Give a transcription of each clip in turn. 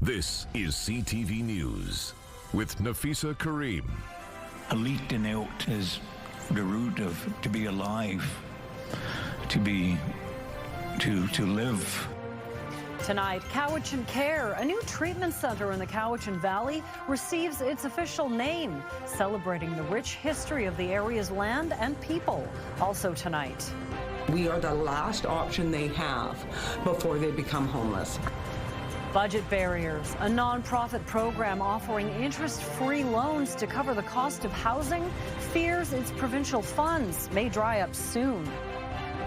This is CTV News with Nafisa Karim. Hulitun-ew't-hw is the root of to be alive, to live. Tonight, Cowichan Care, a new treatment center in the Cowichan Valley, receives its official name, celebrating the rich history of the area's land and people. Also tonight. We are the last option they have before they become homeless. Budget barriers, a nonprofit program offering interest-free loans to cover the cost of housing, fears its provincial funds may dry up soon.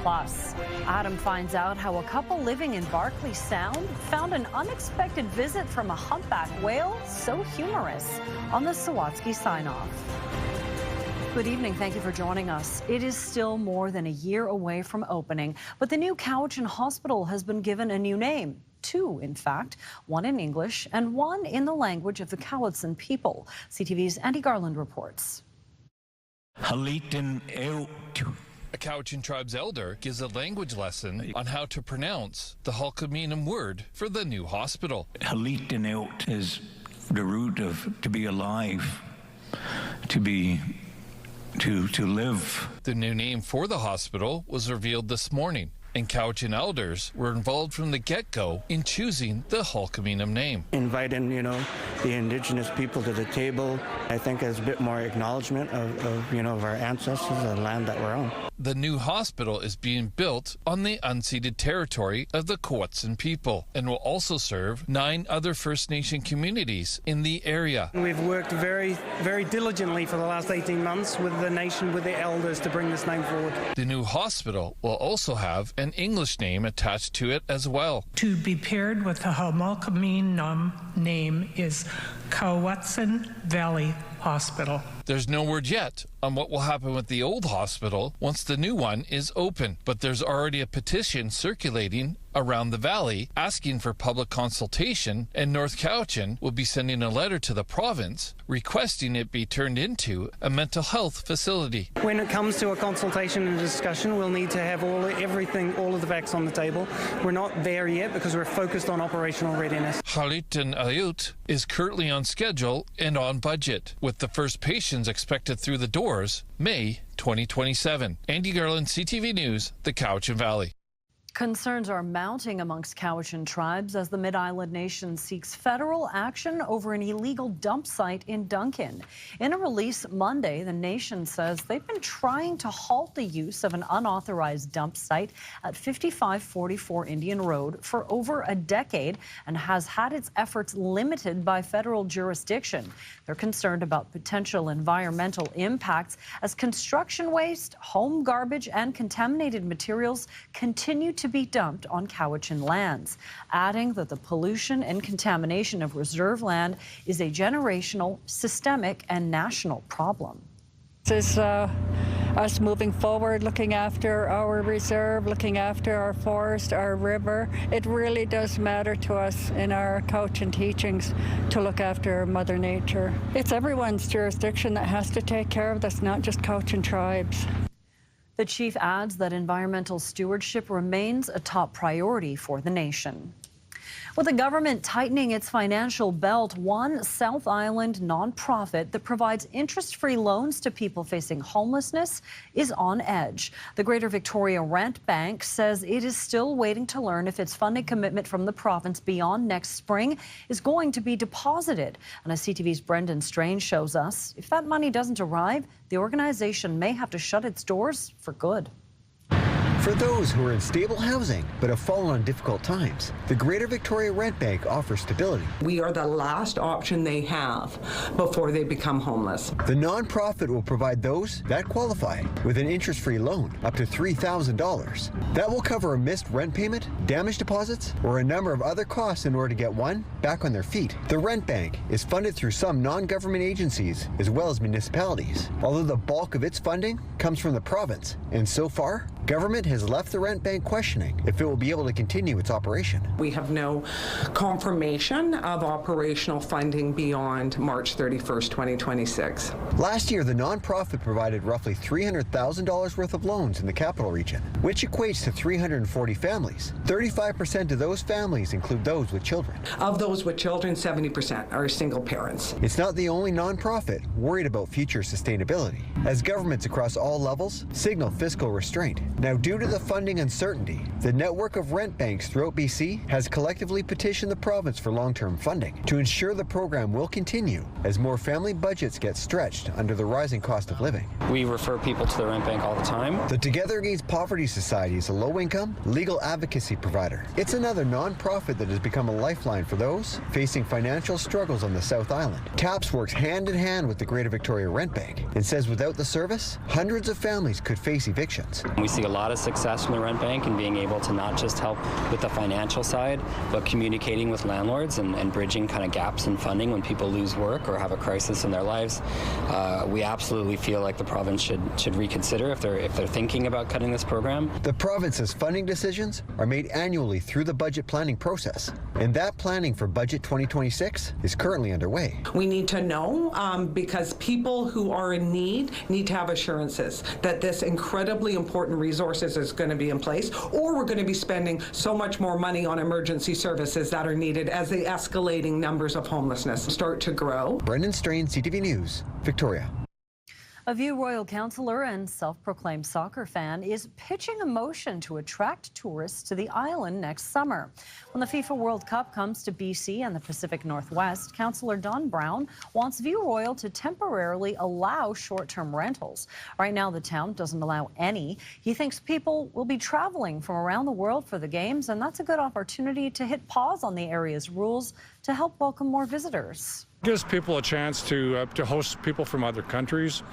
Plus, Adam finds out how a couple living in Barkley Sound found an unexpected visit from a humpback whale so humorous on the Sawatsky sign-off. Good evening. Thank you for joining us. It is still more than a year away from opening, but the new Cowichan Hospital has been given a new name. Two, in fact, one in English and one in the language of the Quw'utsun people. CTV's Andy Garland reports. Hulitun-ew't-hw. A Cowichan tribe's elder gives a language lesson on how to pronounce the Hulitun word for the new hospital. Hulitun-ew't is the root of to be alive, to live. The new name for the hospital was revealed this morning, and Cowichan elders were involved from the get-go in choosing the Hulitun name. Inviting, the Indigenous people to the table, I think is a bit more acknowledgement of our ancestors, the land that we're on. The new hospital is being built on the unceded territory of the Quw'utsun people and will also serve 9 other First Nation communities in the area. We've worked very, very diligently for the last 18 months with the nation, with the elders, to bring this name forward. The new hospital will also have an English name attached to it as well. To be paired with the Hulitun name is Cowichan Valley Hospital. There's no word yet on what will happen with the old hospital once the new one is open, but there's already a petition circulating around the valley asking for public consultation, and North Cowichan will be sending a letter to the province requesting it be turned into a mental health facility. When it comes to a consultation and a discussion, we'll need to have all of the facts on the table. We're not there yet because we're focused on operational readiness. Hulitun-ew't-hw is currently on schedule and on budget, with the first patients expected through the doors May 2027. Andy Garland, CTV News, the Cowichan Valley. Concerns are mounting amongst Cowichan tribes as the Mid-Island nation seeks federal action over an illegal dump site in Duncan. In a release Monday, the nation says they've been trying to halt the use of an unauthorized dump site at 5544 Indian Road for over a decade and has had its efforts limited by federal jurisdiction. They're concerned about potential environmental impacts as construction waste, home garbage, and contaminated materials continue to be dumped on Cowichan lands, adding that the pollution and contamination of reserve land is a generational, systemic, and national problem. This is us moving forward, looking after our reserve, looking after our forest, our river. It really does matter to us in our Cowichan teachings to look after Mother Nature. It's everyone's jurisdiction that has to take care of this, not just Cowichan tribes. The chief adds that environmental stewardship remains a top priority for the nation. With the government tightening its financial belt, one South Island nonprofit that provides interest-free loans to people facing homelessness is on edge. The Greater Victoria Rent Bank says it is still waiting to learn if its funding commitment from the province beyond next spring is going to be deposited. And as CTV's Brendan Strange shows us, if that money doesn't arrive, the organization may have to shut its doors for good. For those who are in stable housing but have fallen on difficult times, the Greater Victoria Rent Bank offers stability. We are the last option they have before they become homeless. The nonprofit will provide those that qualify with an interest-free loan up to $3,000. That will cover a missed rent payment, damage deposits, or a number of other costs in order to get one back on their feet. The Rent Bank is funded through some non-government agencies as well as municipalities, although the bulk of its funding comes from the province, and so far, government has left the rent bank questioning if it will be able to continue its operation. We have no confirmation of operational funding beyond March 31st, 2026. Last year, the nonprofit provided roughly $300,000 worth of loans in the capital region, which equates to 340 families. 35% of those families include those with children. Of those with children, 70% are single parents. It's not the only nonprofit worried about future sustainability, as governments across all levels signal fiscal restraint. Now, due to the funding uncertainty, the network of rent banks throughout BC has collectively petitioned the province for long-term funding to ensure the program will continue as more family budgets get stretched under the rising cost of living. We refer people to the rent bank all the time. The Together Against Poverty Society is a low-income legal advocacy provider. It's another nonprofit that has become a lifeline for those facing financial struggles on the South Island. TAPS works hand in hand with the Greater Victoria Rent Bank and says without the service, hundreds of families could face evictions. We see a lot of success from the rent bank in being able to not just help with the financial side, but communicating with landlords and bridging kind of gaps in funding when people lose work or have a crisis in their lives. We absolutely feel like the province should reconsider if they're thinking about cutting this program. The province's funding decisions are made annually through the budget planning process, and that planning for budget 2026 is currently underway. We need to know because people who are in need to have assurances that this incredibly important resources is going to be in place, or we're going to be spending so much more money on emergency services that are needed as the escalating numbers of homelessness start to grow. Brendan Strain, CTV News, Victoria. A View Royal councillor and self-proclaimed soccer fan is pitching a motion to attract tourists to the island next summer. When the FIFA World Cup comes to BC and the Pacific Northwest, Councillor Don Brown wants View Royal to temporarily allow short-term rentals. Right now, the town doesn't allow any. He thinks people will be traveling from around the world for the games, and that's a good opportunity to hit pause on the area's rules to help welcome more visitors. Gives people a chance to host people from other countries,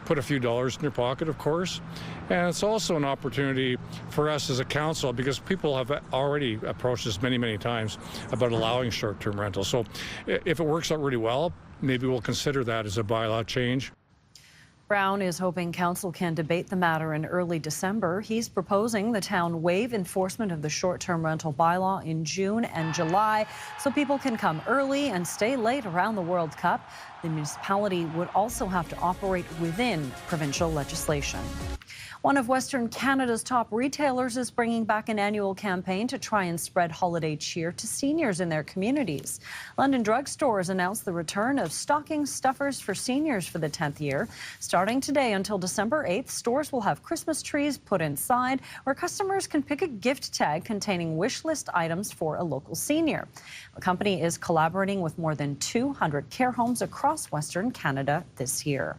put a few dollars in their pocket, of course. And it's also an opportunity for us as a council because people have already approached us many, many times about allowing short-term rentals. So if it works out really well, maybe we'll consider that as a bylaw change. Brown is hoping council can debate the matter in early December. He's proposing the town waive enforcement of the short-term rental bylaw in June and July so people can come early and stay late around the World Cup. The municipality would also have to operate within provincial legislation. One of Western Canada's top retailers is bringing back an annual campaign to try and spread holiday cheer to seniors in their communities. London Drug Stores announced the return of stocking stuffers for seniors for the 10th year. Starting today until December 8th, stores will have Christmas trees put inside where customers can pick a gift tag containing wish list items for a local senior. The company is collaborating with more than 200 care homes across Western Canada this year.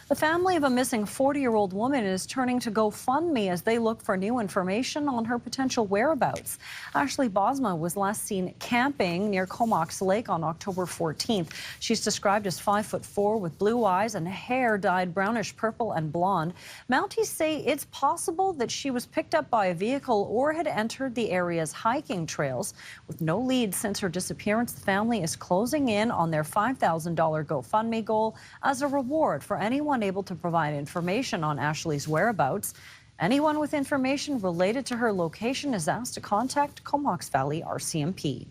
The family of a missing 40-year-old woman is turning to GoFundMe as they look for new information on her potential whereabouts. Ashley Bosma was last seen camping near Comox Lake on October 14th. She's described as 5'4" with blue eyes and hair dyed brownish purple and blonde. Mounties say it's possible that she was picked up by a vehicle or had entered the area's hiking trails. With no leads since her disappearance, the family is closing in on their $5,000 GoFundMe goal as a reward for anyone able to provide information on Ashley's whereabouts. Anyone with information related to her location is asked to contact Comox Valley RCMP.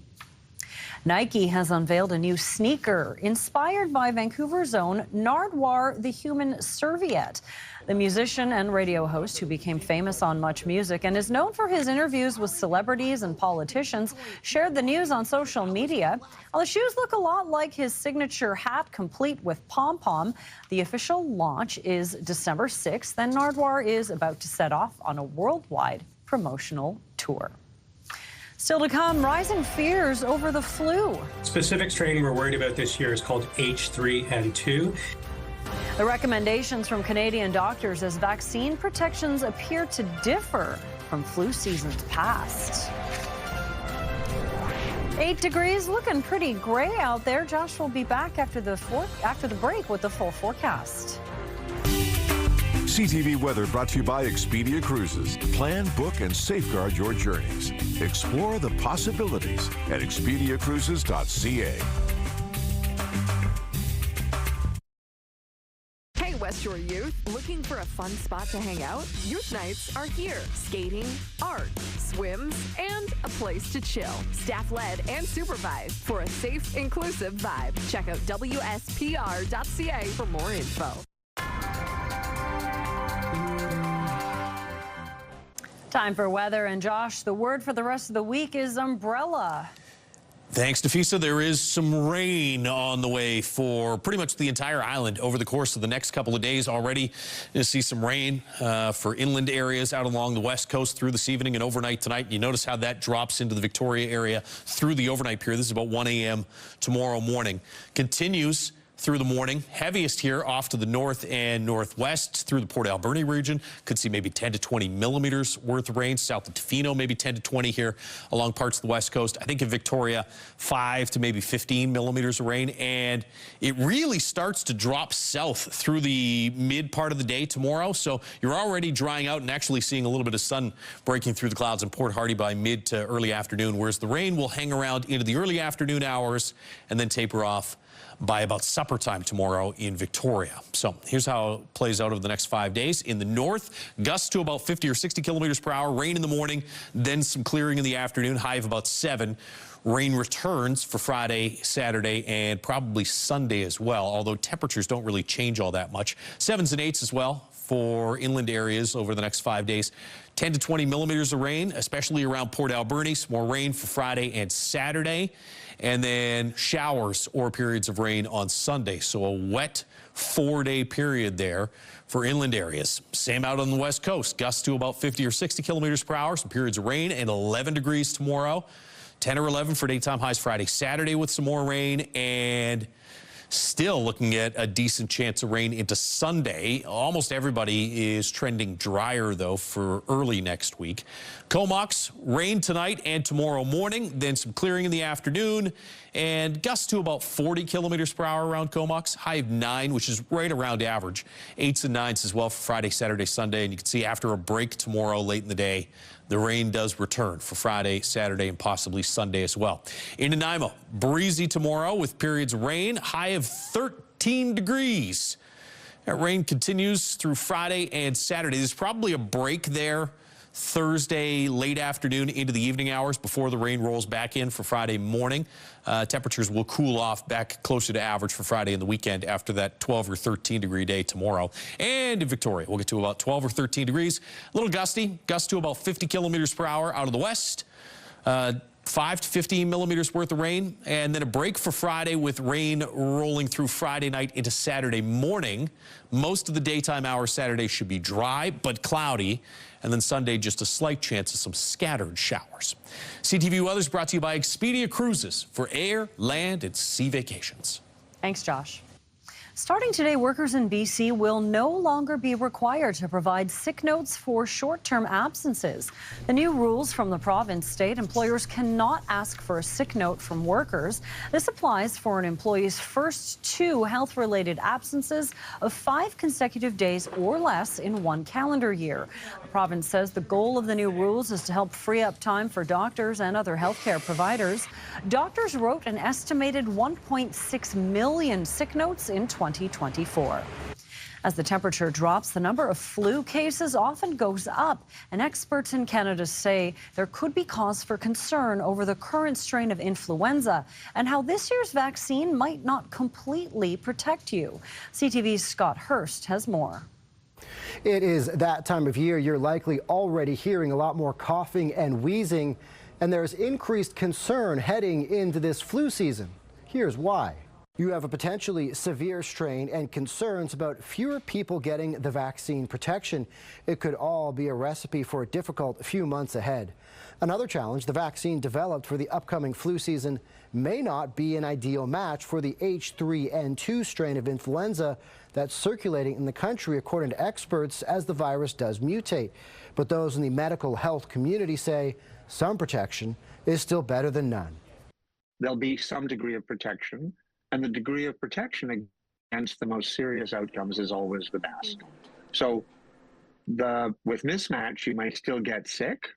Nike has unveiled a new sneaker inspired by Vancouver's own Nardwuar, the human serviette. The musician and radio host, who became famous on Much Music and is known for his interviews with celebrities and politicians, shared the news on social media. While the shoes look a lot like his signature hat, complete with pom-pom. The official launch is December 6th, and Nardwuar is about to set off on a worldwide promotional tour. Still to come, rising fears over the flu. Specific strain we're worried about this year is called H3N2. The recommendations from Canadian doctors as vaccine protections appear to differ from flu seasons past. 8 degrees, looking pretty gray out there. Josh will be back after the break with the full forecast. CTV weather brought to you by Expedia Cruises. Plan, book, and safeguard your journeys. Explore the possibilities at expediacruises.ca. Western Lakeshore Youth, looking for a fun spot to hang out? Youth nights are here. Skating, art, swims, and a place to chill. Staff-led and supervised for a safe, inclusive vibe. Check out wspr.ca for more info. Time for weather. And Josh, the word for the rest of the week is umbrella. Thanks, Nafisa. There is some rain on the way for pretty much the entire island over the course of the next couple of days already. You'll see some rain for inland areas out along the west coast through this evening and overnight tonight. You notice how that drops into the Victoria area through the overnight period. This is about 1 a.m. tomorrow morning. Continues through the morning. Heaviest here off to the north and northwest through the Port Alberni region. Could see maybe 10 to 20 millimeters worth of rain. South of Tofino, maybe 10 to 20 here along parts of the west coast. I think in Victoria, 5 to maybe 15 millimeters of rain. And it really starts to drop south through the mid part of the day tomorrow. So you're already drying out and actually seeing a little bit of sun breaking through the clouds in Port Hardy by mid to early afternoon, whereas the rain will hang around into the early afternoon hours and then taper off by about supper time tomorrow in Victoria. So here's how it plays out over the next 5 days. In the north, gusts to about 50 or 60 kilometers per hour, rain in the morning, then some clearing in the afternoon, high of about 7. Rain returns for Friday, Saturday, and probably Sunday as well, although temperatures don't really change all that much. 7s and 8s as well for inland areas over the next 5 days. 10 to 20 millimeters of rain, especially around Port Alberni. Some more rain for Friday and Saturday. And then showers or periods of rain on Sunday. So a wet 4-day period there for inland areas. Same out on the west coast. Gusts to about 50 or 60 kilometers per hour. Some periods of rain and 11 degrees tomorrow. 10 or 11 for daytime highs Friday, Saturday with some more rain, and still looking at a decent chance of rain into Sunday. Almost everybody is trending drier, though, for early next week. Comox, rain tonight and tomorrow morning, then some clearing in the afternoon, and gusts to about 40 kilometers per hour around Comox. High of 9, which is right around average. 8s and 9s as well for Friday, Saturday, Sunday. And you can see after a break tomorrow late in the day, the rain does return for Friday, Saturday, and possibly Sunday as well. In Nanaimo, breezy tomorrow with periods of rain, high of 13 degrees. That rain continues through Friday and Saturday. There's probably a break there Thursday late afternoon into the evening hours before the rain rolls back in for Friday morning. Temperatures will cool off back closer to average for Friday and the weekend after that 12 or 13 degree day tomorrow. And in Victoria, we'll get to about 12 or 13 degrees. A little gusty, gusts to about 50 kilometers per hour out of the west. 5 to 15 millimeters worth of rain, and then a break for Friday with rain rolling through Friday night into Saturday morning. Most of the daytime hours Saturday should be dry but cloudy, and then Sunday just a slight chance of some scattered showers. CTV weather is brought to you by Expedia Cruises for air, land, and sea vacations. Thanks, Josh. Starting today, workers in BC will no longer be required to provide sick notes for short-term absences. The new rules from the province state employers cannot ask for a sick note from workers. This applies for an employee's first 2 health-related absences of 5 consecutive days or less in 1 calendar year. The province says the goal of the new rules is to help free up time for doctors and other healthcare providers. Doctors wrote an estimated 1.6 million sick notes in 2024. As the temperature drops, the number of flu cases often goes up, and experts in Canada say there could be cause for concern over the current strain of influenza and how this year's vaccine might not completely protect you. CTV's Scott Hurst has more. It is that time of year. You're likely already hearing a lot more coughing and wheezing, and there's increased concern heading into this flu season. Here's why. You have a potentially severe strain and concerns about fewer people getting the vaccine protection. It could all be a recipe for a difficult few months ahead. Another challenge, the vaccine developed for the upcoming flu season may not be an ideal match for the H3N2 strain of influenza that's circulating in the country, according to experts, as the virus does mutate. But those in the medical health community say some protection is still better than none. There'll be some degree of protection, and the degree of protection against the most serious outcomes is always the best. So with mismatch, you might still get sick,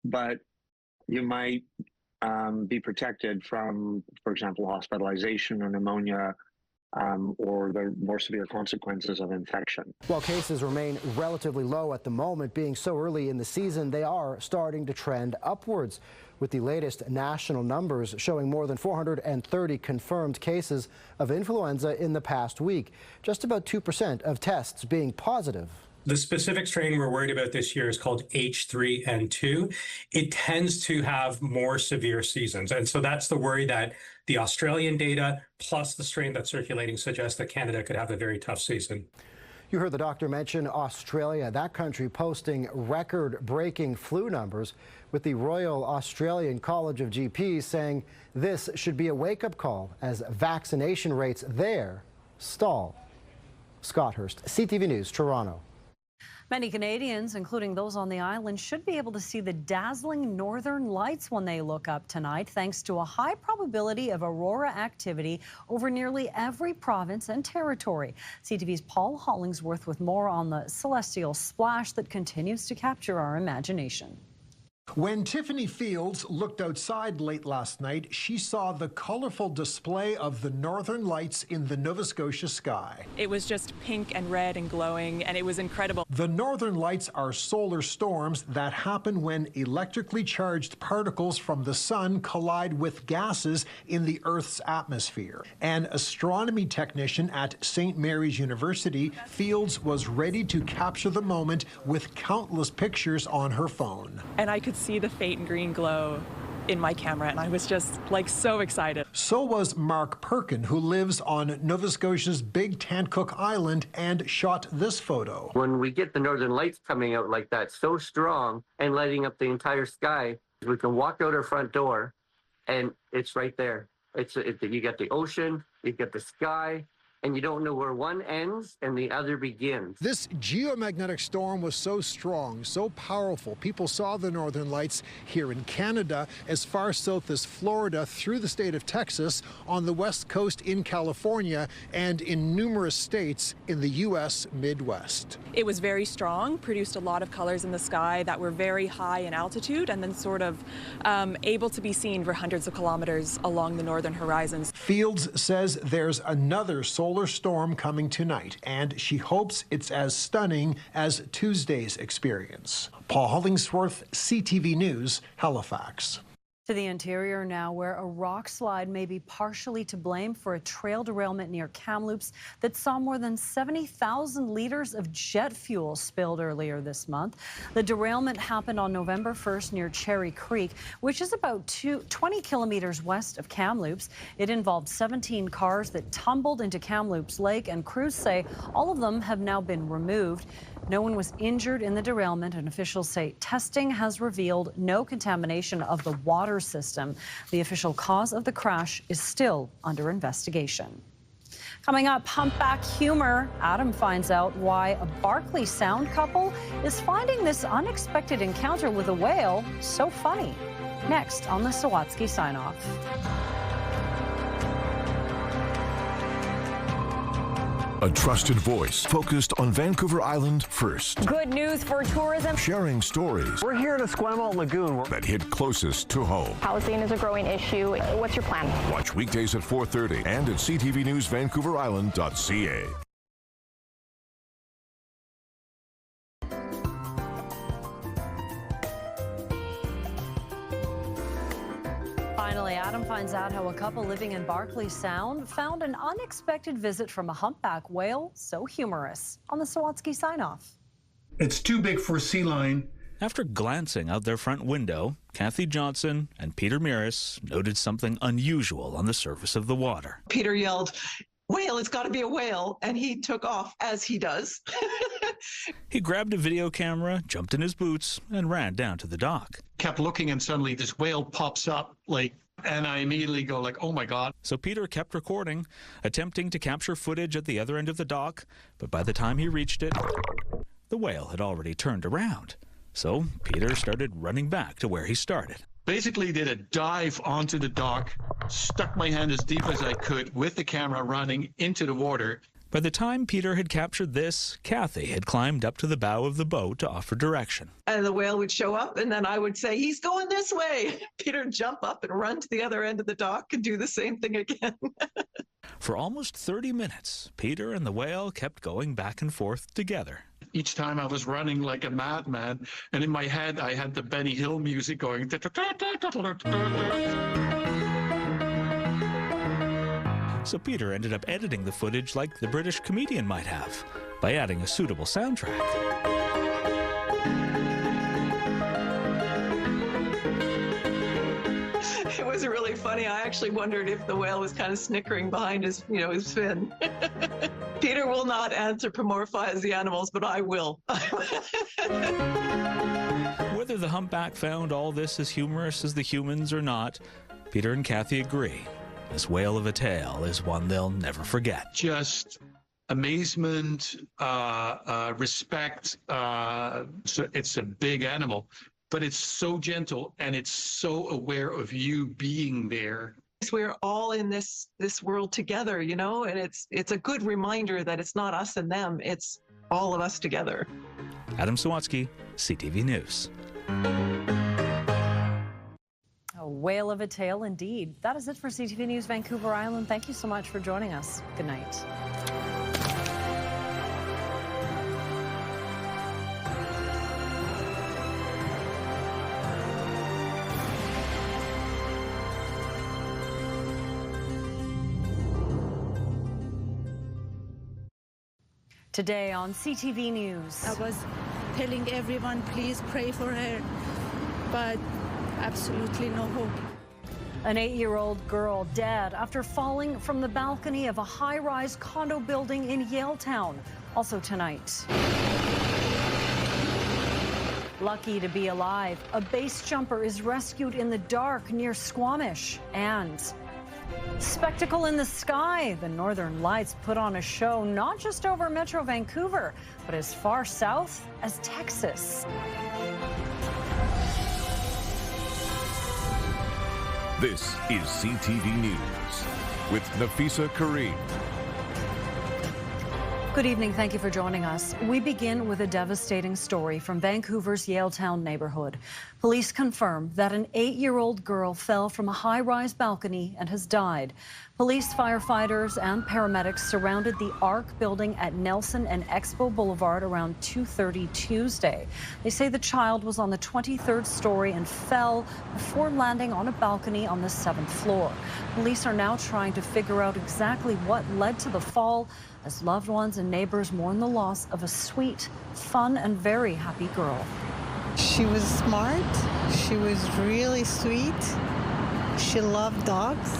but you might be protected from, for example, hospitalization or pneumonia or the more severe consequences of infection. While cases remain relatively low at the moment, being so early in the season, they are starting to trend upwards, with the latest national numbers showing more than 430 confirmed cases of influenza in the past week, just about 2% of tests being positive. The specific strain we're worried about this year is called H3N2. It tends to have more severe seasons. And so that's the worry, that the Australian data plus the strain that's circulating suggests that Canada could have a very tough season. You heard the doctor mention Australia, that country posting record-breaking flu numbers, with the Royal Australian College of GPs saying this should be a wake-up call as vaccination rates there stall. Scott Hurst, CTV News, Toronto. Many Canadians, including those on the island, should be able to see the dazzling northern lights when they look up tonight, thanks to a high probability of aurora activity over nearly every province and territory. CTV's Paul Hollingsworth with more on the celestial splash that continues to capture our imagination. When Tiffany Fields looked outside late last night, she saw the colorful display of the northern lights in the Nova Scotia sky. It was just pink and red and glowing, and it was incredible. The northern lights are solar storms that happen when electrically charged particles from the sun collide with gases in the Earth's atmosphere. An astronomy technician at St. Mary's University, Fields was ready to capture the moment with countless pictures on her phone. And I could see the faint green glow in my camera, and I was just like so excited. So was Mark Perkin, who lives on Nova Scotia's Big Tancook Island and shot this photo. When we get the northern lights coming out like that, so strong and lighting up the entire sky, we can walk out our front door and it's right there. You got the ocean, you got the sky, and you don't know where one ends and the other begins. This geomagnetic storm was so strong, so powerful. People saw the northern lights here in Canada, as far south as Florida, through the state of Texas, on the west coast in California, and in numerous states in the U.S. Midwest. It was very strong, produced a lot of colors in the sky that were very high in altitude and then sort of able to be seen for hundreds of kilometers along the northern horizons. Fields says there's another solar storm coming tonight, and she hopes it's as stunning as Tuesday's experience. Paul Hollingsworth, CTV News, Halifax. To the interior now, where a rock slide may be partially to blame for a trail derailment near Kamloops that saw more than 70,000 liters of jet fuel spilled earlier this month. The derailment happened on November 1st near Cherry Creek, which is about 20 kilometers west of Kamloops. It involved 17 cars that tumbled into Kamloops Lake, and crews say all of them have now been removed. No one was injured in the derailment, and officials say testing has revealed no contamination of the water system. The official cause of the crash is still under investigation. Coming up, Humpback humor. Adam finds out why a Barkley Sound couple is finding this unexpected encounter with a whale so funny. Next on the Sawatsky Sign-Off. A trusted voice focused on Vancouver Island first. Good news for tourism. Sharing stories. We're here at Esquimalt Lagoon. That hit closest to home. Housing is a growing issue. What's your plan? Watch weekdays at 4:30 and at ctvnewsvancouverisland.ca. Finally, Adam finds out how a couple living in Barkley Sound found an unexpected visit from a humpback whale so humorous. On the Sawatsky Sign-Off. It's too big for a sea lion. After glancing out their front window, Kathy Johnson and Peter Miris noted something unusual on the surface of the water. Peter yelled, "Whale, it's got to be a whale," and he took off, as he does. He grabbed a video camera, jumped in his boots, and ran down to the dock. Kept looking, and suddenly this whale pops up, and I immediately go oh my God. So Peter kept recording, attempting to capture footage at the other end of the dock, but by the time he reached it, the whale had already turned around. So Peter started running back to where he started. Basically did a dive onto the dock, stuck my hand as deep as I could with the camera running into the water. By the time Peter had captured this, Kathy had climbed up to the bow of the boat to offer direction. And the whale would show up, and then I would say, "He's going this way." Peter would jump up and run to the other end of the dock and do the same thing again. For almost 30 minutes, Peter and the whale kept going back and forth together. Each time I was running like a madman, and in my head I had the Benny Hill music going. So Peter ended up editing the footage like the British comedian might have, by adding a suitable soundtrack. It was really funny. I actually wondered if the whale was kind of snickering behind his fin. Peter will not anthropomorphize the animals, but I will. Whether the humpback found all this as humorous as the humans or not, Peter and Kathy agree. This whale of a tale is one they'll never forget. Just amazement, respect. So it's a big animal, but it's so gentle and it's so aware of you being there. We're all in this world together, you know, and it's a good reminder that it's not us and them, it's all of us together. Adam Sawatsky, CTV News. A whale of a tale indeed. That is it for CTV News Vancouver Island. Thank you so much for joining us. Good night. Today on CTV News. I was telling everyone, please pray for her, but absolutely no hope. An 8-year-old girl dead after falling from the balcony of a high-rise condo building in Yaletown. Also tonight. Lucky to be alive, a base jumper is rescued in the dark near Squamish. And spectacle in the sky. The Northern Lights put on a show not just over Metro Vancouver, but as far south as Texas. This is CTV News with Nafisa Kareem. Good evening. Thank you for joining us. We begin with a devastating story from Vancouver's Yaletown neighborhood. Police confirm that an 8-year-old girl fell from a high-rise balcony and has died. Police, firefighters, and paramedics surrounded the ARC building at Nelson and Expo Boulevard around 2:30 Tuesday. They say the child was on the 23rd story and fell before landing on a balcony on the 7th floor. Police are now trying to figure out exactly what led to the fall, as loved ones and neighbors mourn the loss of a sweet, fun, and very happy girl. She was smart. She was really sweet. She loved dogs.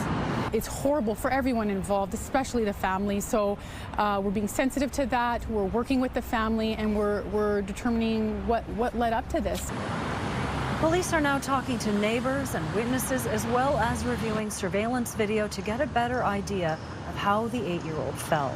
It's horrible for everyone involved, especially the family. So we're being sensitive to that. We're working with the family, and we're determining what led up to this. Police are now talking to neighbors and witnesses, as well as reviewing surveillance video to get a better idea of how the 8-year-old fell.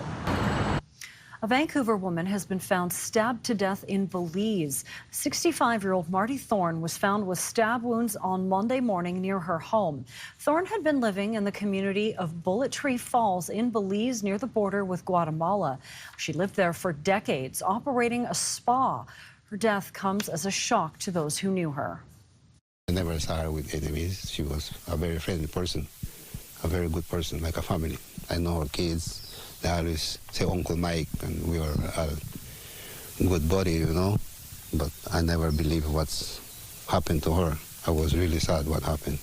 A Vancouver woman has been found stabbed to death in Belize. 65-year-old Marty Thorne was found with stab wounds on Monday morning near her home. Thorne had been living in the community of Bullet Tree Falls in Belize near the border with Guatemala. She lived there for decades, operating a spa. Her death comes as a shock to those who knew her. I never saw her with enemies. She was a very friendly person, a very good person, like a family. I know her kids. They always say Uncle Mike, and we were a good buddy, you know. But I never believed what's happened to her. I was really sad what happened.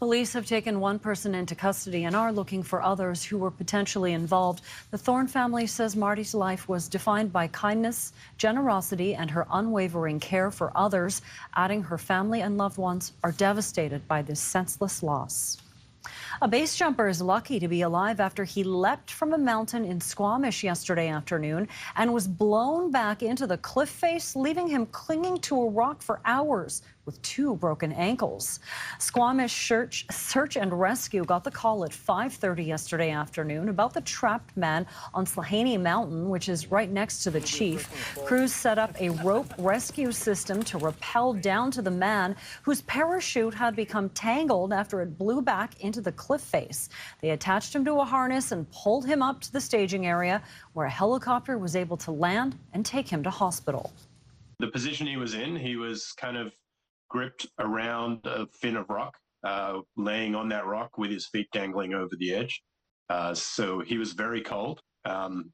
Police have taken one person into custody and are looking for others who were potentially involved. The Thorne family says Marty's life was defined by kindness, generosity, and her unwavering care for others, adding her family and loved ones are devastated by this senseless loss. A base jumper is lucky to be alive after he leapt from a mountain in Squamish yesterday afternoon and was blown back into the cliff face, leaving him clinging to a rock for hours with 2 broken ankles. Squamish Search and Rescue got the call at 5:30 yesterday afternoon about the trapped man on Slahaney Mountain, which is right next to the chief. Crews set up a rope rescue system to rappel down to the man whose parachute had become tangled after it blew back into the cliff face. They attached him to a harness and pulled him up to the staging area, where a helicopter was able to land and take him to hospital. The position he was in, he was kind of gripped around a fin of rock, laying on that rock with his feet dangling over the edge. So he was very cold.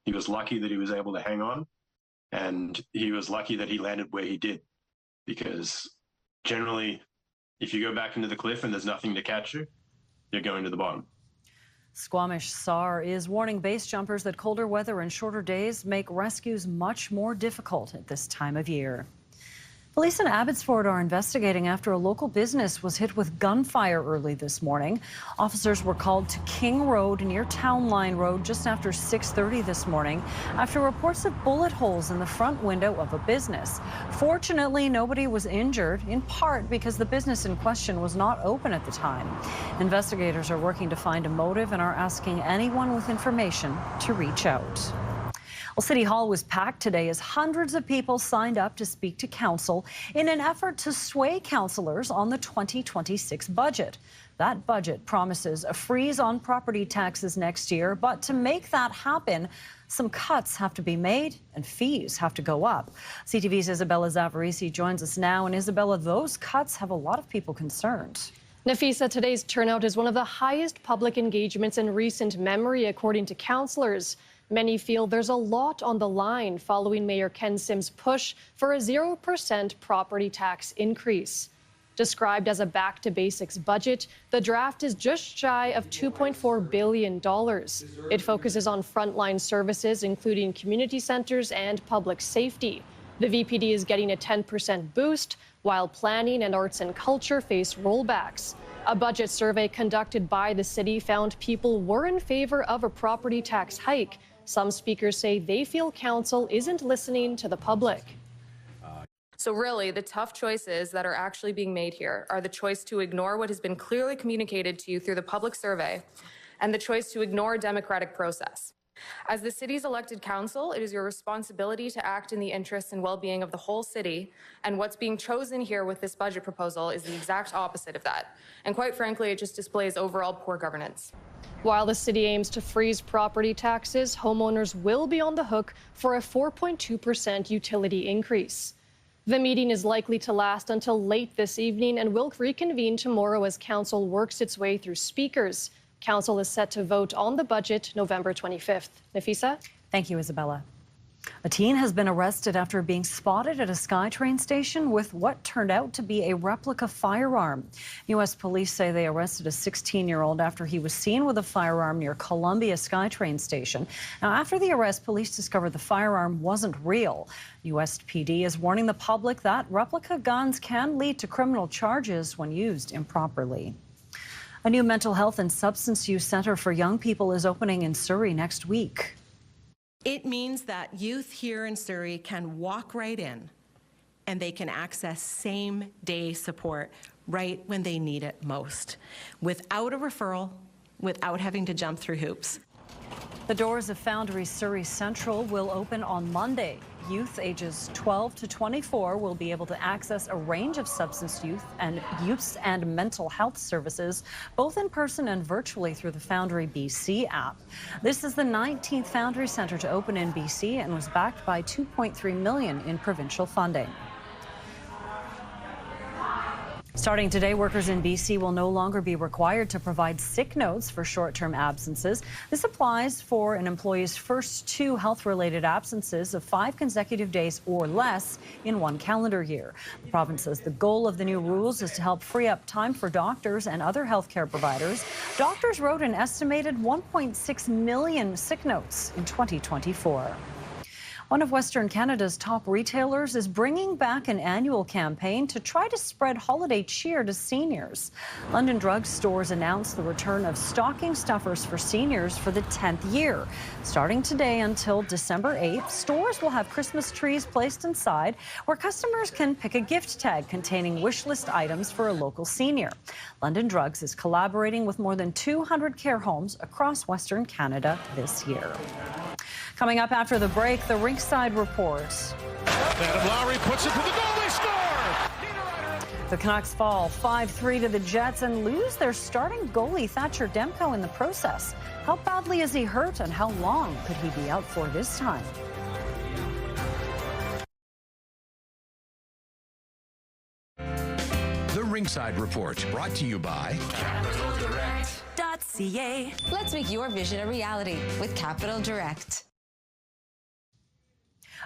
He was lucky that he was able to hang on, and he was lucky that he landed where he did, because generally, if you go back into the cliff and there's nothing to catch you, you're going to the bottom. Squamish SAR is warning base jumpers that colder weather and shorter days make rescues much more difficult at this time of year. Police in Abbotsford are investigating after a local business was hit with gunfire early this morning. Officers were called to King Road near Town Line Road just after 6:30 this morning after reports of bullet holes in the front window of a business. Fortunately, nobody was injured, in part because the business in question was not open at the time. Investigators are working to find a motive and are asking anyone with information to reach out. Well, City Hall was packed today as hundreds of people signed up to speak to council in an effort to sway councillors on the 2026 budget. That budget promises a freeze on property taxes next year, but to make that happen, some cuts have to be made and fees have to go up. CTV's Isabella Zavarisi joins us now. And Isabella, those cuts have a lot of people concerned. Nafisa, today's turnout is one of the highest public engagements in recent memory, according to councillors. Many feel there's a lot on the line following Mayor Ken Sim's push for a 0% property tax increase. Described as a back-to-basics budget, the draft is just shy of $2.4 billion. It focuses on frontline services, including community centers and public safety. The VPD is getting a 10% boost, while planning and arts and culture face rollbacks. A budget survey conducted by the city found people were in favor of a property tax hike. Some speakers say they feel council isn't listening to the public. So really, the tough choices that are actually being made here are the choice to ignore what has been clearly communicated to you through the public survey and the choice to ignore a democratic process. As the city's elected council, it is your responsibility to act in the interests and well-being of the whole city, and what's being chosen here with this budget proposal is the exact opposite of that. And quite frankly, it just displays overall poor governance. While the city aims to freeze property taxes, homeowners will be on the hook for a 4.2% utility increase. The meeting is likely to last until late this evening and will reconvene tomorrow as council works its way through speakers. Council is set to vote on the budget November 25th. Nafisa? Thank you, Isabella. A teen has been arrested after being spotted at a SkyTrain station with what turned out to be a replica firearm. U.S. police say they arrested a 16-year-old after he was seen with a firearm near Columbia SkyTrain station. Now, after the arrest, police discovered the firearm wasn't real. U.S. PD is warning the public that replica guns can lead to criminal charges when used improperly. A new mental health and substance use center for young people is opening in Surrey next week. It means that youth here in Surrey can walk right in and they can access same-day support right when they need it most, without a referral, without having to jump through hoops. The doors of Foundry Surrey Central will open on Monday. Youth ages 12 to 24 will be able to access a range of substance use and mental health services, both in person and virtually through the Foundry BC app. This is the 19th Foundry Centre to open in BC and was backed by $2.3 million in provincial funding. Starting today, workers in BC will no longer be required to provide sick notes for short-term absences. This applies for an employee's first 2 health-related absences of 5 consecutive days or less in 1 calendar year. The province says the goal of the new rules is to help free up time for doctors and other healthcare providers. Doctors wrote an estimated 1.6 million sick notes in 2024. One of Western Canada's top retailers is bringing back an annual campaign to try to spread holiday cheer to seniors. London Drug Stores announced the return of stocking stuffers for seniors for the 10th year. Starting today until December 8th, stores will have Christmas trees placed inside where customers can pick a gift tag containing wish list items for a local senior. London Drugs is collaborating with more than 200 care homes across Western Canada this year. Coming up after the break, the Rinkside Report. Adam Lowry puts it to the goal. They score! The Canucks fall 5-3 to the Jets and lose their starting goalie Thatcher Demko in the process. How badly is he hurt and how long could he be out for this time? The Rinkside Report, brought to you by CapitalDirect.ca. Capital.ca. Let's make your vision a reality with Capital Direct.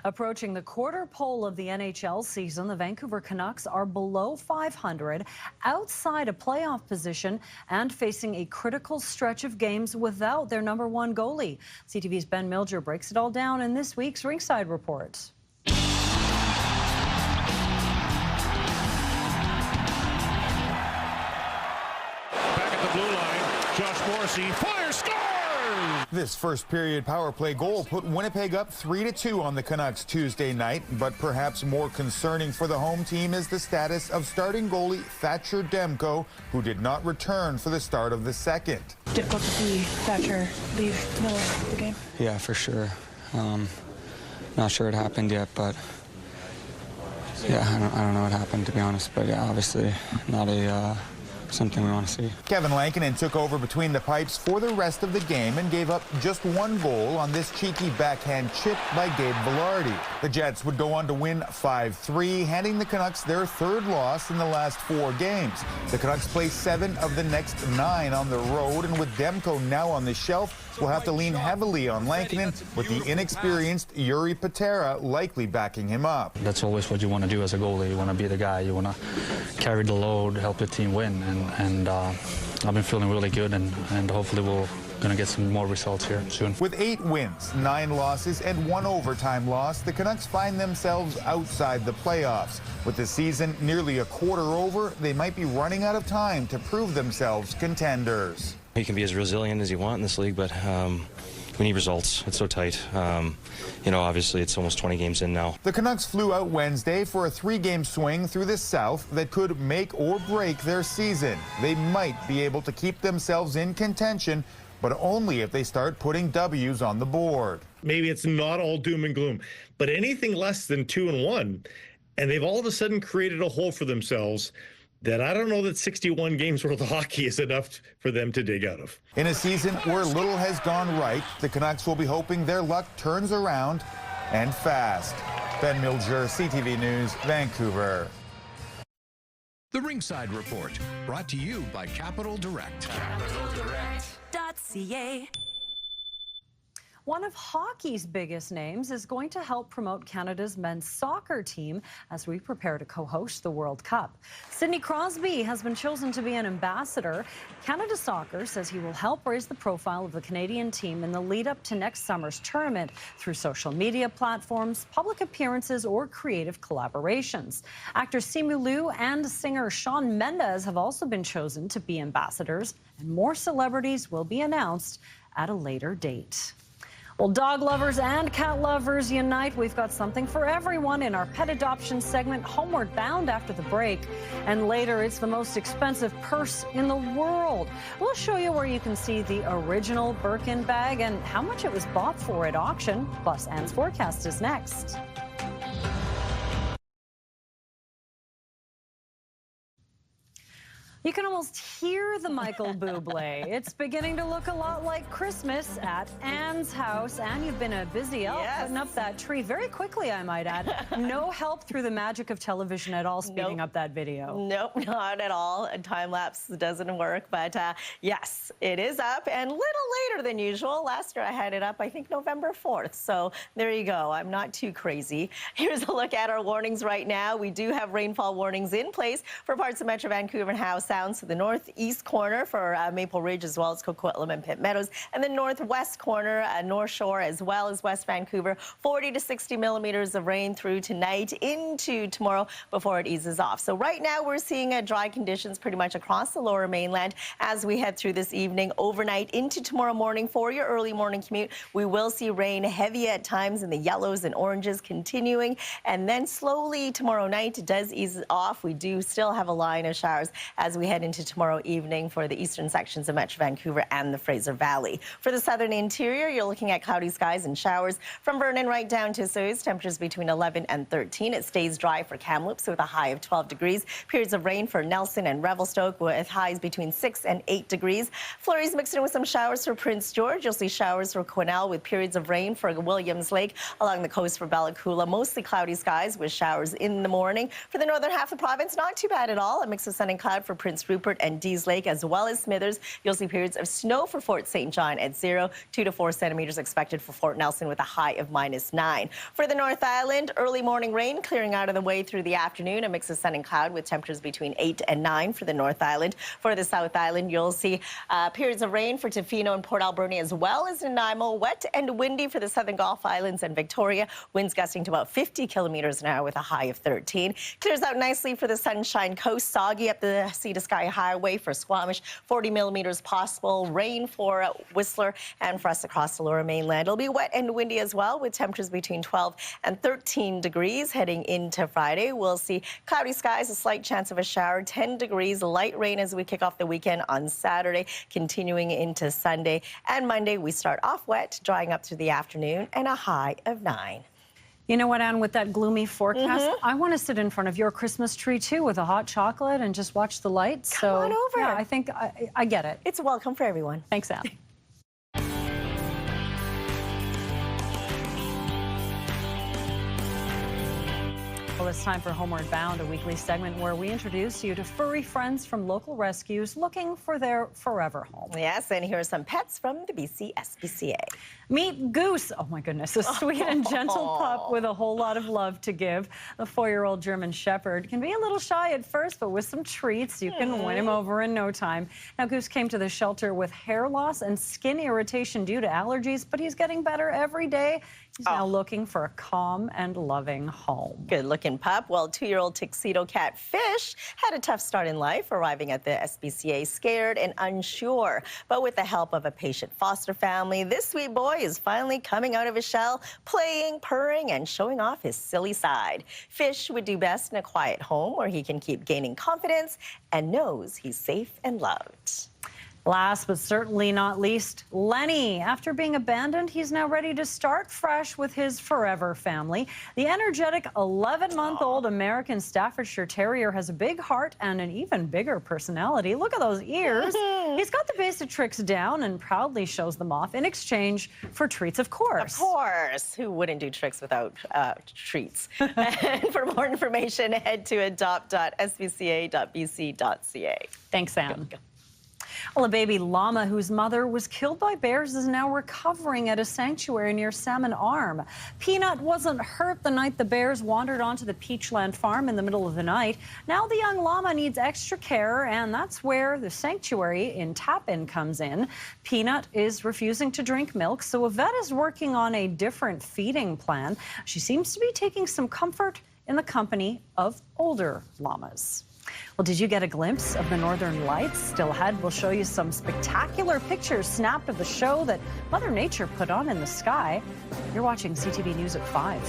Approaching the quarter pole of the NHL season, the Vancouver Canucks are below 500, outside a playoff position, and facing a critical stretch of games without their #1 goalie. CTV's Ben Milger breaks it all down in this week's Ringside Report. Back at the blue line, Josh Morrissey fires, scores! This first period power play goal put Winnipeg up 3-2 on the Canucks Tuesday night, but perhaps more concerning for the home team is the status of starting goalie Thatcher Demko, who did not return for the start of the second. Difficult to see Thatcher leave the middle of the game. Yeah, for sure. Not sure it happened yet, but yeah, I don't know what happened, to be honest, but yeah, obviously not something we want to see. Kevin Lankinen took over between the pipes for the rest of the game and gave up just 1 goal on this cheeky backhand chip by Gabe Vilardi. The Jets would go on to win 5-3, handing the Canucks their 3rd loss in the last 4 games. The Canucks play 7 of the next 9 on the road, and with Demko now on the shelf, will have to lean heavily on Lankinen, with the inexperienced Yuri Patera likely backing him up. That's always what you want to do as a goalie. You want to be the guy. You want to carry the load, help the team win. And I've been feeling really good, and hopefully we're going to get some more results here soon. With 8 wins, 9 losses, and 1 overtime loss, the Canucks find themselves outside the playoffs. With the season nearly a quarter over, they might be running out of time to prove themselves contenders. You can be as resilient as you want in this league, but we need results. It's so tight. Obviously it's almost 20 games in now. The Canucks flew out Wednesday for a 3-game swing through the South that could make or break their season. They might be able to keep themselves in contention, but only if they start putting W's on the board. Maybe it's not all doom and gloom, but anything less than 2-1, and they've all of a sudden created a hole for themselves that I don't know that 61 games worth of hockey is enough for them to dig out of. In a season where little has gone right, the Canucks will be hoping their luck turns around, and fast. Ben Milger, CTV News, Vancouver. The Ringside Report, brought to you by Capital Direct. CapitalDirect.ca. One of hockey's biggest names is going to help promote Canada's men's soccer team as we prepare to co-host the World Cup. Sidney Crosby has been chosen to be an ambassador. Canada Soccer says he will help raise the profile of the Canadian team in the lead up to next summer's tournament through social media platforms, public appearances, or creative collaborations. Actor Simu Liu and singer Shawn Mendes have also been chosen to be ambassadors, and more celebrities will be announced at a later date. Well, dog lovers and cat lovers unite. We've got something for everyone in our pet adoption segment, Homeward Bound, after the break. And later, it's the most expensive purse in the world. We'll show you where you can see the original Birkin bag and how much it was bought for at auction. Plus, Anne's forecast is next. You can almost hear the Michael Bublé. It's beginning to look a lot like Christmas at Anne's house. Anne, you've been a busy elf putting up that tree very quickly, I might add. No help through the magic of television at all speeding up that video. Nope, not at all. A time lapse doesn't work, but yes, it is up and a little later than usual. Last year I had it up, I think, November 4th. So there you go. I'm not too crazy. Here's a look at our warnings right now. We do have rainfall warnings in place for parts of Metro Vancouver and Howe Sound, so the northeast corner for Maple Ridge as well as Coquitlam and Pitt Meadows, and the northwest corner, North Shore as well as West Vancouver. 40 to 60 millimeters of rain through tonight into tomorrow before it eases off. So right now we're seeing dry conditions pretty much across the lower mainland as we head through this evening, overnight into tomorrow morning. For your early morning commute, we will see rain heavy at times in the yellows and oranges continuing, and then slowly tomorrow night it does ease off. We do still have a line of showers as we head into tomorrow evening for the eastern sections of Metro Vancouver and the Fraser Valley. For the southern interior, you're looking at cloudy skies and showers from Vernon right down to Suez. Temperatures between 11 and 13. It stays dry for Kamloops with a high of 12 degrees. Periods of rain for Nelson and Revelstoke with highs between 6 and 8 degrees. Flurries mixed in with some showers for Prince George. You'll see showers for Quesnel with periods of rain for Williams Lake along the coast for Bella Coola. Mostly cloudy skies with showers in the morning. For the northern half of the province, not too bad at all. A mix of sun and cloud for Prince Prince Rupert and Dease Lake, as well as Smithers. You'll see periods of snow for Fort St. John at 0, 2 to 4 centimeters expected for Fort Nelson with a high of -9. For the North Island, early morning rain clearing out of the way through the afternoon. A mix of sun and cloud with temperatures between 8 and 9 for the North Island. For the South Island, you'll see periods of rain for Tofino and Port Alberni, as well as Nanaimo. Wet and windy for the Southern Gulf Islands and Victoria. Winds gusting to about 50 kilometers an hour with a high of 13. Clears out nicely for the Sunshine Coast. Soggy up the Sea to Sky Highway for Squamish. 40 millimeters possible. Rain for Whistler and for us across the Lower Mainland. It'll be wet and windy as well, with temperatures between 12 and 13 degrees heading into Friday. We'll see cloudy skies, a slight chance of a shower, 10 degrees, light rain as we kick off the weekend on Saturday, continuing into Sunday. And Monday, we start off wet, drying up through the afternoon, and a high of 9. You know what, Anne, with that gloomy forecast, I want to sit in front of your Christmas tree, too, with a hot chocolate and just watch the lights. Come on over. Yeah, I think I get it. It's welcome for everyone. Thanks, Anne. Well, it's time for Homeward Bound, a weekly segment where we introduce you to furry friends from local rescues looking for their forever home. Yes, and here are some pets from the BC SPCA. Meet Goose. Oh, my goodness. A sweet and gentle pup with a whole lot of love to give. The 4-year-old German Shepherd can be a little shy at first, but with some treats, you can win him over in no time. Now, Goose came to the shelter with hair loss and skin irritation due to allergies, but he's getting better every day. He's now looking for a calm and loving home. Good-looking pup. Well, 2-year-old tuxedo cat Fish had a tough start in life, arriving at the SPCA scared and unsure. But with the help of a patient foster family, this sweet boy is finally coming out of his shell, playing, purring, and showing off his silly side. Fish would do best in a quiet home where he can keep gaining confidence and knows he's safe and loved. Last but certainly not least, Lenny. After being abandoned, he's now ready to start fresh with his forever family. The energetic 11-month-old American Staffordshire Terrier has a big heart and an even bigger personality. Look at those ears. He's got the basic tricks down and proudly shows them off in exchange for treats, of course. Of course. Who wouldn't do tricks without treats? And for more information, head to adopt.spca.bc.ca. Thanks, Anne. Well, a baby llama whose mother was killed by bears is now recovering at a sanctuary near Salmon Arm. Peanut wasn't hurt the night the bears wandered onto the Peachland farm in the middle of the night. Now the young llama needs extra care, and that's where the sanctuary in Tappan comes in. Peanut is refusing to drink milk, so a vet is working on a different feeding plan. She seems to be taking some comfort in the company of older llamas. Well, did you get a glimpse of the Northern Lights? Still ahead, we'll show you some spectacular pictures snapped of the show that Mother Nature put on in the sky. You're watching CTV News at 5.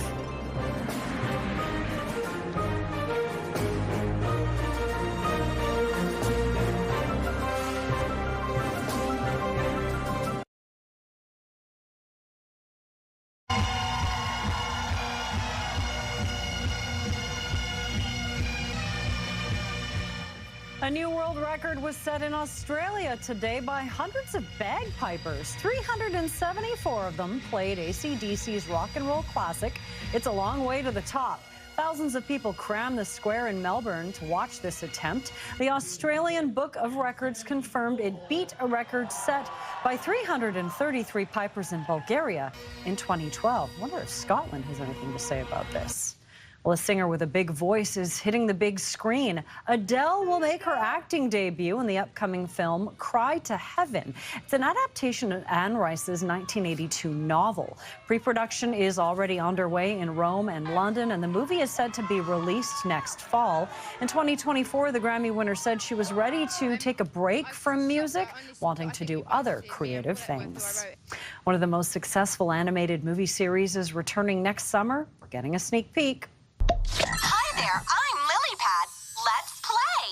A new world record was set in Australia today by hundreds of bagpipers. 374 of them played AC/DC's rock and roll classic, It's a Long Way to the Top. Thousands of people crammed the square in Melbourne to watch this attempt. The Australian Book of Records confirmed it beat a record set by 333 pipers in Bulgaria in 2012. I wonder if Scotland has anything to say about this. Well, a singer with a big voice is hitting the big screen. Adele will make her acting debut in the upcoming film Cry to Heaven. It's an adaptation of Anne Rice's 1982 novel. Pre-production is already underway in Rome and London, and the movie is said to be released next fall. In 2024, the Grammy winner said she was ready to take a break from music, wanting to do other creative things. One of the most successful animated movie series is returning next summer. We're getting a sneak peek. Hi there, I'm Lilypad. Let's play!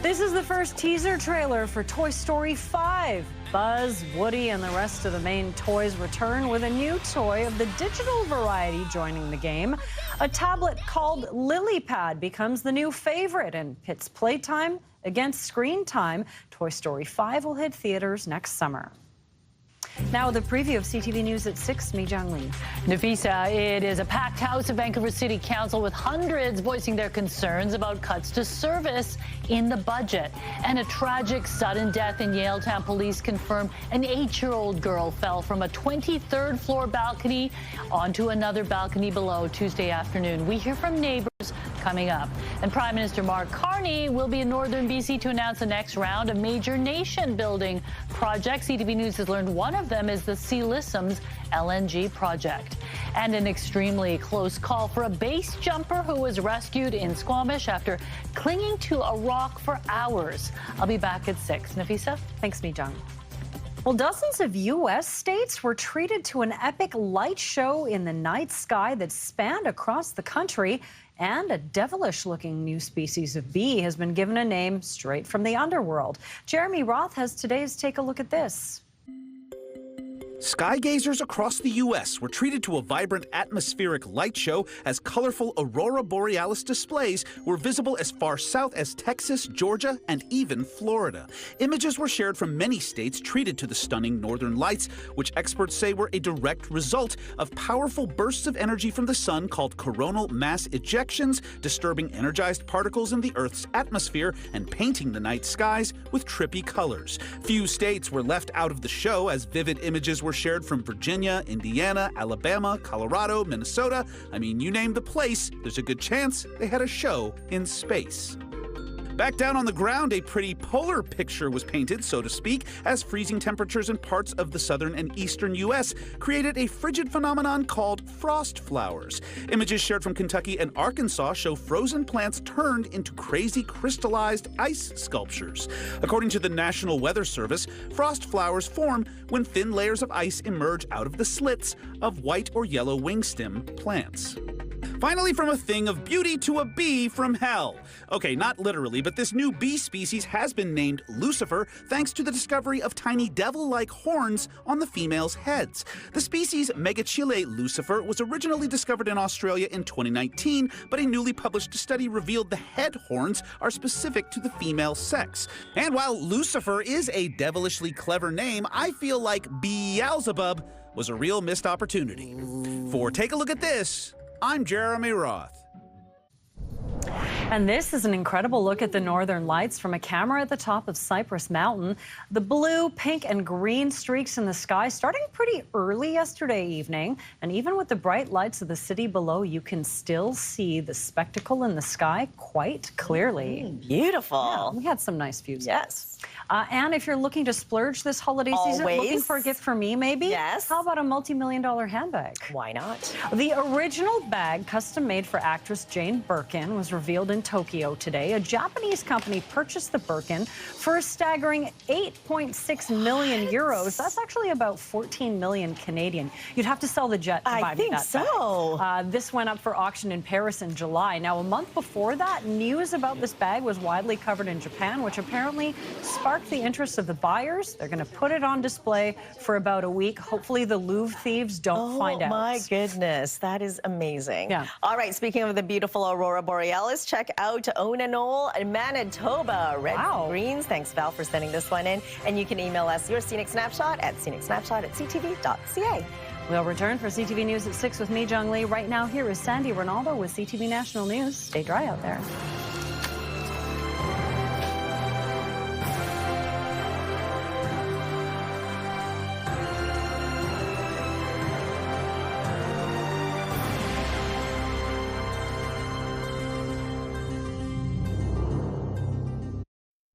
This is the first teaser trailer for Toy Story 5. Buzz, Woody, and the rest of the main toys return with a new toy of the digital variety joining the game. A tablet called Lilypad becomes the new favorite and pits playtime against screen time. Toy Story 5 will hit theaters next summer. Now with a preview of CTV News at 6, me, Jung Lee. Nafisa, it is a packed house at Vancouver City Council with hundreds voicing their concerns about cuts to service in the budget. And a tragic sudden death in Yaletown. Police confirm an 8-year-old girl fell from a 23rd floor balcony onto another balcony below Tuesday afternoon. We hear from neighbors coming up. And Prime Minister Mark Carney will be in northern BC to announce the next round of major nation-building projects. CTV News has learned one of them is the Sealisums LNG project. And an extremely close call for a base jumper who was rescued in Squamish after clinging to a rock for hours. I'll be back at 6. Nafisa? Thanks, Mi-Jung. Well, dozens of U.S. states were treated to an epic light show in the night sky that spanned across the country. And a devilish-looking new species of bee has been given a name straight from the underworld. Jeremy Roth has today's Take a Look at This. Sky gazers across the U.S. were treated to a vibrant atmospheric light show as colorful Aurora borealis displays were visible as far south as Texas, Georgia, and even Florida. Images were shared from many states treated to the stunning northern lights, which experts say were a direct result of powerful bursts of energy from the sun called coronal mass ejections, disturbing energized particles in the Earth's atmosphere and painting the night skies with trippy colors. Few states were left out of the show as vivid images were shared from Virginia, Indiana, Alabama, Colorado, Minnesota. I mean, you name the place, there's a good chance they had a show in space. Back down on the ground, a pretty polar picture was painted, so to speak, as freezing temperatures in parts of the southern and eastern U.S. created a frigid phenomenon called frost flowers. Images shared from Kentucky and Arkansas show frozen plants turned into crazy crystallized ice sculptures. According to the National Weather Service, frost flowers form when thin layers of ice emerge out of the slits of white or yellow wingstem plants. Finally, from a thing of beauty to a bee from hell. Okay, not literally, but this new bee species has been named Lucifer thanks to the discovery of tiny devil-like horns on the females' heads. The species Megachile lucifer was originally discovered in Australia in 2019, but a newly published study revealed the head horns are specific to the female sex. And while Lucifer is a devilishly clever name, I feel like Beelzebub was a real missed opportunity. For Take a Look at This, I'm Jeremy Roth. And this is an incredible look at the northern lights from a camera at the top of Cypress Mountain. The blue, pink, and green streaks in the sky starting pretty early yesterday evening. And even with the bright lights of the city below, you can still see the spectacle in the sky quite clearly. Beautiful. Yeah, we had some nice views. Yes. And if you're looking to splurge this holiday season, looking for a gift for me maybe? Yes. How about a multi-million-dollar handbag? Why not? The original bag, custom made for actress Jane Birkin, was revealed in Tokyo today. A Japanese company purchased the Birkin for a staggering 8.6 million euros. That's actually about 14 million Canadian. You'd have to sell the jet to buy I think that so. bag. This went up for auction in Paris in July. Now, a month before that, news about this bag was widely covered in Japan, which apparently sparked the interest of the buyers. They're going to put it on display for about a week. Hopefully the Louvre thieves don't find out. Oh, my goodness. That is amazing. Yeah. All right, speaking of the beautiful Aurora Borealis, check out Onanol in Manitoba. Red and greens. Thanks, Val, for sending this one in. And you can email us your scenic snapshot at scenicsnapshot@ctv.ca. We'll return for CTV News at 6 with me, Jung Lee. Right now, here is Sandy Ronaldo with CTV National News. Stay dry out there.